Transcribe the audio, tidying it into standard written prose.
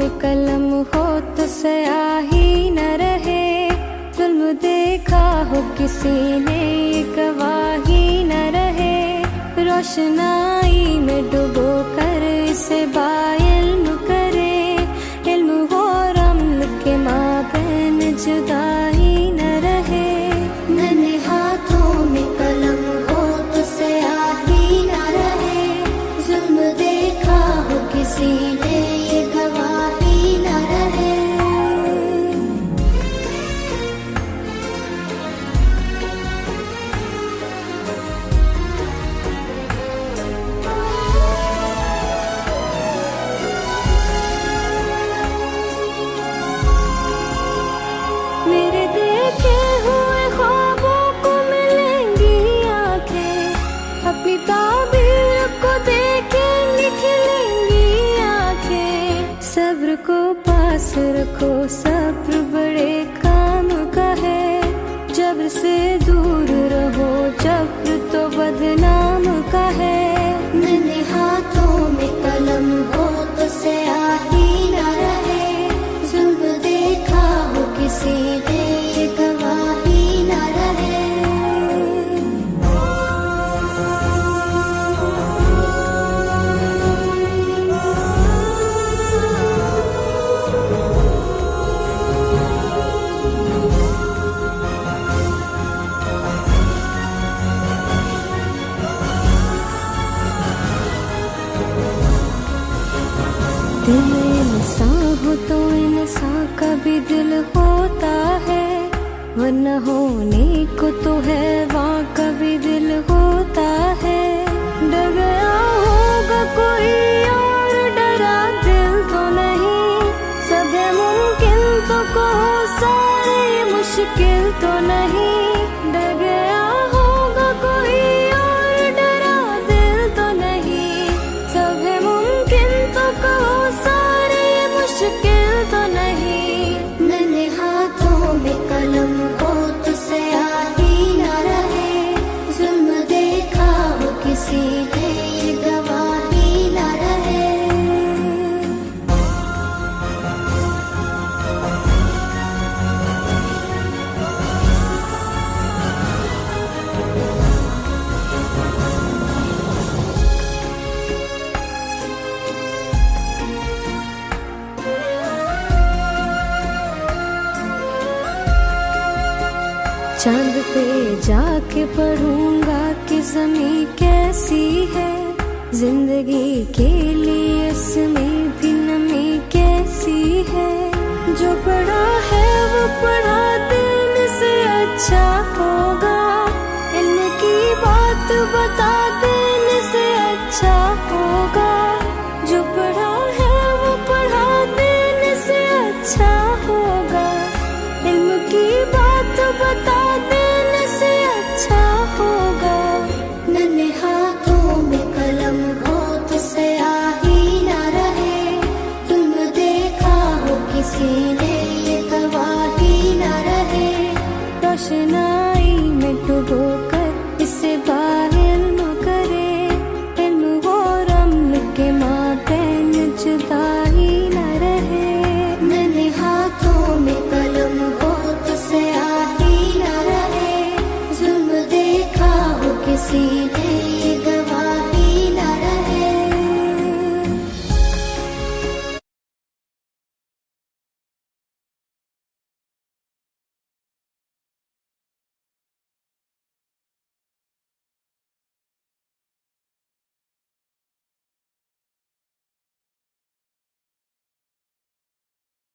में कलम हो तो स्याही न रहे, जुल्म देखा हो किसी ने ये गवाही न रहे, रोशनाई में डुबो कर इसे बाइल्म करे, इल्म हो रमल के माबैन जुदाई न रहे। नन्हे हाथों में कलम हो तो स्याही न रहे, जुल्म देखा हो किसी ने ये गवाही न रहे। मेरे देखे हुए ख्वाबों को मिलेंगी आंखें, अपनी ताबीर को देखेंगी खिलेंगी आंखें। सब्र को पास रखो, सब्र बड़े काम का है, जब्र से दूर रहो, जब्र तो बदनाम का है। नन्हे हाथों में कलम हो तो स्याही न रहे, जुल्म देखा हो किसी ने ये गवाही न रहे। दिल इंसान हो तो इंसान का भी दिल होता है, वरना होने को तो है वहाँ का भी दिल होता है। डर गया होगा कोई और डरा दिल तो नहीं, सब है मुमकिन तो कहो सारे मुश्किल तो नहीं। डर गया होगा कोई और डरा दिल तो नहीं, सब है मुमकिन तो कहो सारे मुश्किल तो नहीं। नन्हे हाथों में कलम हो तो स्याही न रहे, जुल्म देखा हो किसी ने ये गवाही न रहे। चांद पे जाके पढ़ूंगा कि ज़मीं कैसी है, जिंदगी के लिए इसमें भी नमी कैसी है। जो पढ़ा है वो पढ़ा देने से अच्छा होगा, इल्म की बात बता दे